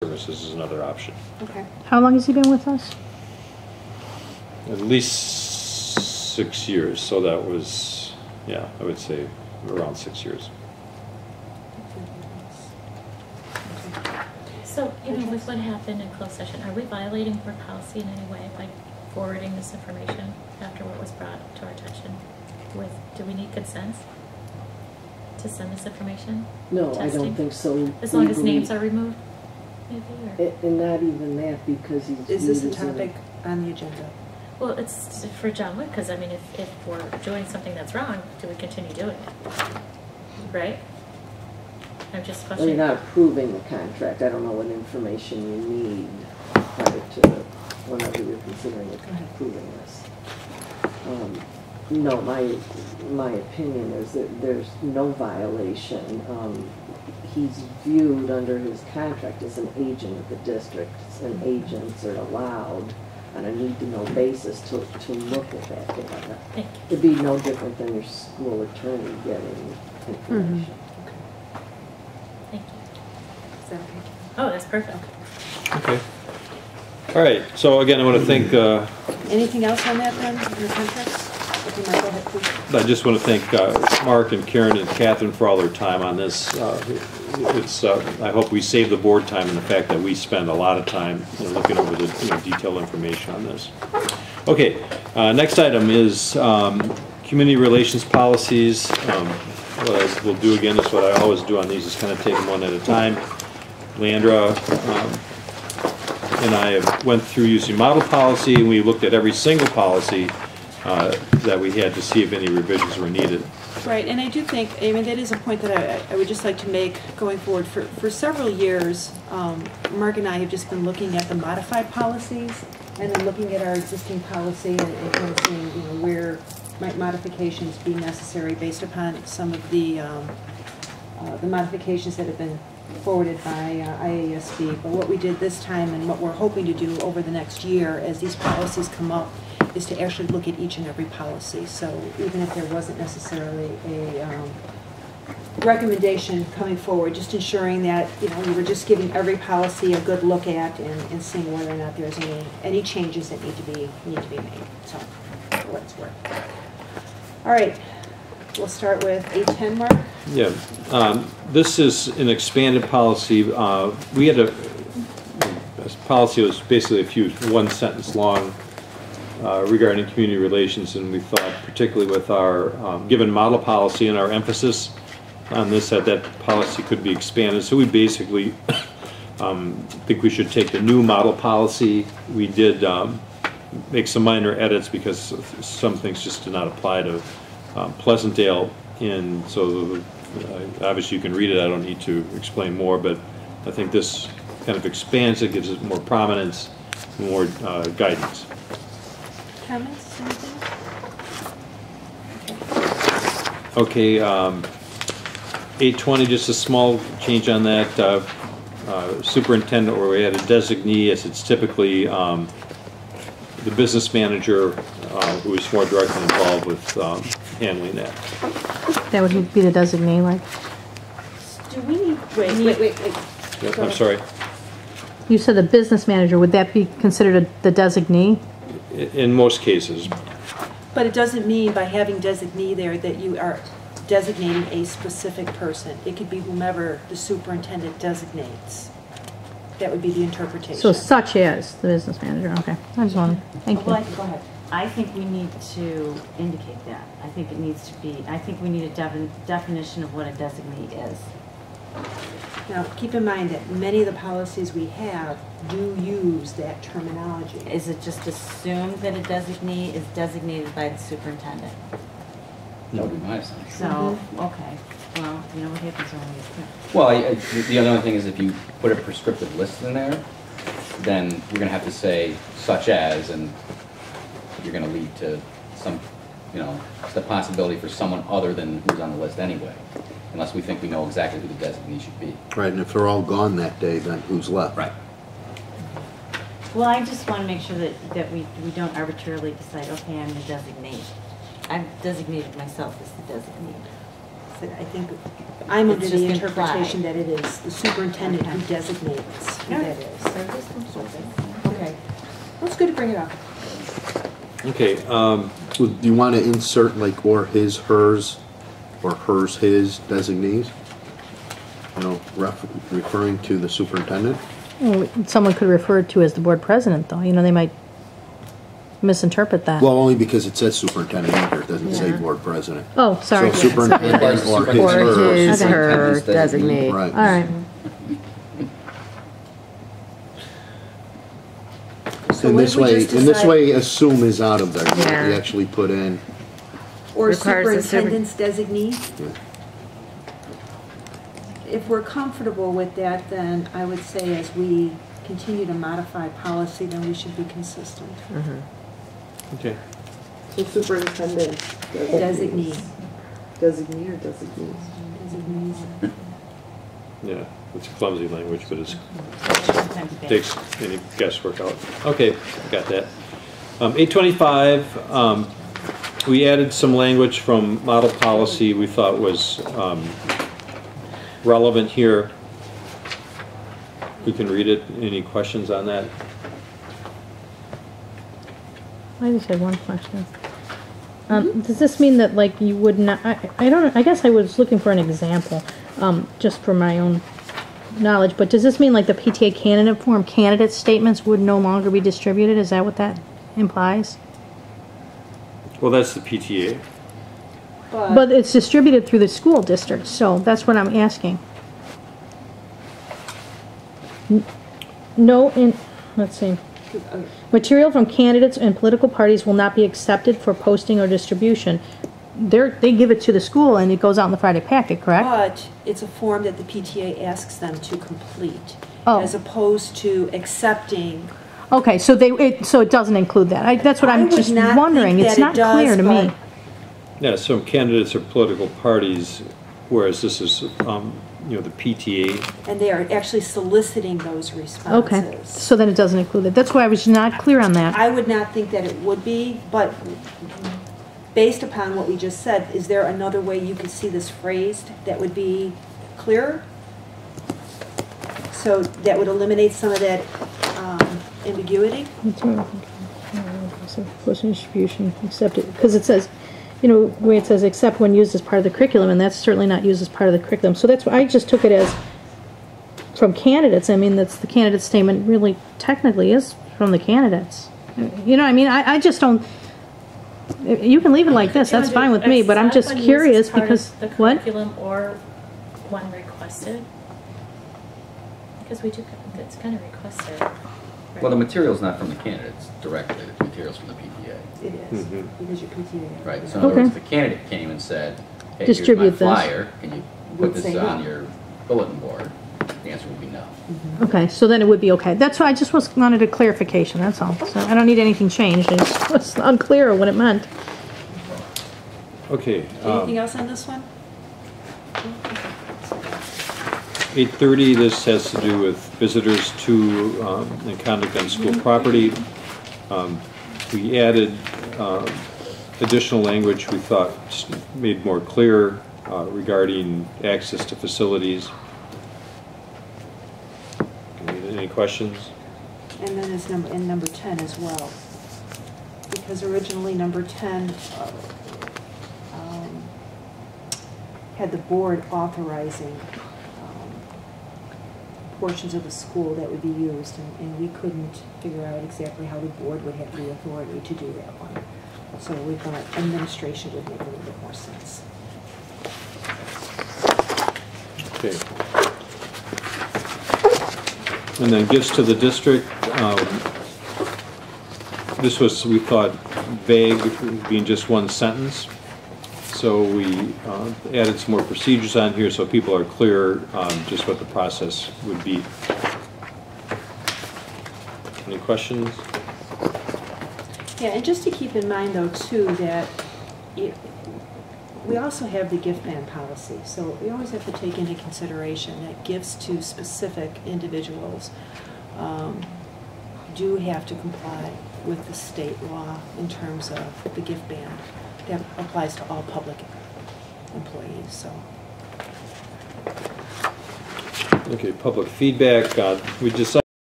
services is another option. Okay. How long has he been with us? At least 6 years, so that was, yeah, I would say around 6 years. So, you know, with what happened in closed session, are we violating board policy in any way by forwarding this information after what was brought to our attention? Do we need consent to send this information? No, Testing? I don't think so. As long as names are removed, maybe? Or? And not even that, because he's... Is this a topic on the agenda? Well, it's for John Wick, because, I mean, if we're doing something that's wrong, do we continue doing it? Right? I'm just Well, questioning. you're not approving the contract. I don't know what information you need prior to whenever you're considering approving this. No, my opinion is that there's no violation. He's viewed under his contract as an agent of the district, and agents are allowed on a need-to-know basis to look at that data. Thank you. It'd be no different than your school attorney getting information. Thank you. Is that okay? Oh, that's perfect. Okay. All right, so again, I want to thank, Anything else on that then, in the contracts? Okay, Mark, go ahead, please. I just want to thank Mark and Karen and Catherine for all their time on this. I hope we save the board time and the fact that we spend a lot of time looking over the detailed information on this. Okay, next item is community relations policies. What I will do again is what I always do on these, is kind of take them one at a time. Leandra and I went through using model policy, and we looked at every single policy that we had to see if any revisions were needed. Right, and I do think, I mean, that is a point that I would just like to make going forward. For several years, Mark and I have just been looking at the modified policies and then looking at our existing policy and kind of seeing, where might modifications be necessary based upon some of the modifications that have been forwarded by IASB. But what we did this time and what we're hoping to do over the next year as these policies come up is to actually look at each and every policy. So even if there wasn't necessarily a recommendation coming forward, just ensuring that we were just giving every policy a good look at and seeing whether or not there's any changes that need to be made. So for what it's worth. All right, we'll start with 810, Mark. Yeah, this is an expanded policy. We had a policy that was basically one sentence long regarding community relations, and we thought, particularly with our given model policy and our emphasis on this, that policy could be expanded. So we basically think we should take the new model policy. We did make some minor edits because some things just did not apply to Pleasantdale, and so obviously you can read it. I don't need to explain more, but I think this kind of expands it, gives it more prominence, more guidance. Comments? Anything? Okay, 820, just a small change on that. Superintendent, where we had a designee, as it's typically the business manager who is more directly involved with handling that. That would be the designee, like? Do we need... Wait. Yep, I'm sorry. You said the business manager. Would that be considered the designee? In most cases. But it doesn't mean by having designee there that you are designating a specific person. It could be whomever the superintendent designates. That would be the interpretation. So such as the business manager. Okay. I just wanted. Thank you. Go ahead. I think we need to indicate that. I think it needs to be, I think we need a definition of what a designee is. Now, keep in mind that many of the policies we have do use that terminology. Is it just assumed that a designee is designated by the superintendent? That would be my assumption. So, okay. Well, you know what happens when we get Well, the other thing is if you put a prescriptive list in there, then you're going to have to say such as, and you're going to lead to some, the possibility for someone other than who's on the list anyway, unless we think we know exactly who the designee should be. Right, and if they're all gone that day, then who's left? Right. Well, I just want to make sure that we don't arbitrarily decide, okay, I'm the designee. I've designated myself as the designee. that I think, I'm under It's the just interpretation implied. that it is the superintendent who designates who that is. Okay. Well, it's good to bring it up. Okay, Do you want to insert like or his, hers, or hers, his designees? You know, referring to the superintendent? Well, someone could refer to as the board president, though. You know, they might misinterpret that. Well, only because it says superintendent in here, it doesn't say Yeah. board president. Oh, sorry. So superintendent or his, Or hers. his, her Superintendent's designee. designate. Right. All right. So In what this did we way, just in this decide? way, assume is out of there. Yeah. You actually put in, Or Requires the superintendent's designee? yeah. If we're comfortable with that, then I would say as we continue to modify policy, then we should be consistent. okay. So superintendent Designee. Designee or designees? Designees. Yeah, it's clumsy language, but it's Sometimes bad. takes any guesswork out. Okay, got that. 825, we added some language from model policy we thought was relevant here. We can read it. Any questions on that? I just had one question. Does this mean that, like, you would not, I don't know, I guess I was looking for an example, just for my own knowledge, but does this mean like the PTA candidate form candidate statements would no longer be distributed? Is that what that implies? Well, that's the PTA. But it's distributed through the school district, so that's what I'm asking. Let's see. Material from candidates and political parties will not be accepted for posting or distribution. They give it to the school and it goes out in the Friday packet, correct? But it's a form that the PTA asks them to complete, Oh. as opposed to accepting. Okay, so so it doesn't include that. That's what I I'm would just not wondering. think It's that not it does, clear to me. but- Yeah, so candidates are political parties, whereas this is, the PTA. And they are actually soliciting those responses. Okay, so then it doesn't include it. That's why I was not clear on that. I would not think that it would be, but based upon what we just said, is there another way you could see this phrased that would be clearer? So that would eliminate some of that ambiguity? Posting distribution accepted, because it says, the way it says except when used as part of the curriculum, and that's certainly not used as part of the curriculum. So that's why I just took it as from candidates. I mean, that's the candidate statement really technically is from the candidates. I just don't, you can leave it like this, that's fine with me, but I'm just Except when curious used as part of because, the what? curriculum or when requested? Because it's kind of requested. right? Well, the material's not from the candidates directly, the material's from the PTA. It is, Mhm. because you're PTA. Right, so in other Okay. words, if the candidate came and said, hey, here's my Distribute this. flyer, can you Would put this say no. on your bulletin board? The answer would be no. Okay, so then it would be okay. That's why I just wanted a clarification, that's all. So I don't need anything changed, I just was unclear what it meant. Okay. Anything else on this one? 830, this has to do with visitors to and conduct on school property. We added additional language we thought made more clear regarding access to facilities. Any questions? And then it's number 10 as well. Because originally number 10 had the board authorizing portions of the school that would be used, and we couldn't figure out exactly how the board would have the authority to do that one. So we thought administration would make a little bit more sense. Okay. And then gifts to the district. This was, we thought, vague, being just one sentence. So we added some more procedures on here so people are clear just what the process would be. Any questions? Yeah, and just to keep in mind, though, too, that we also have the gift ban policy, so we always have to take into consideration that gifts to specific individuals do have to comply with the state law in terms of the gift ban that applies to all public employees, so. Okay, public feedback. We decided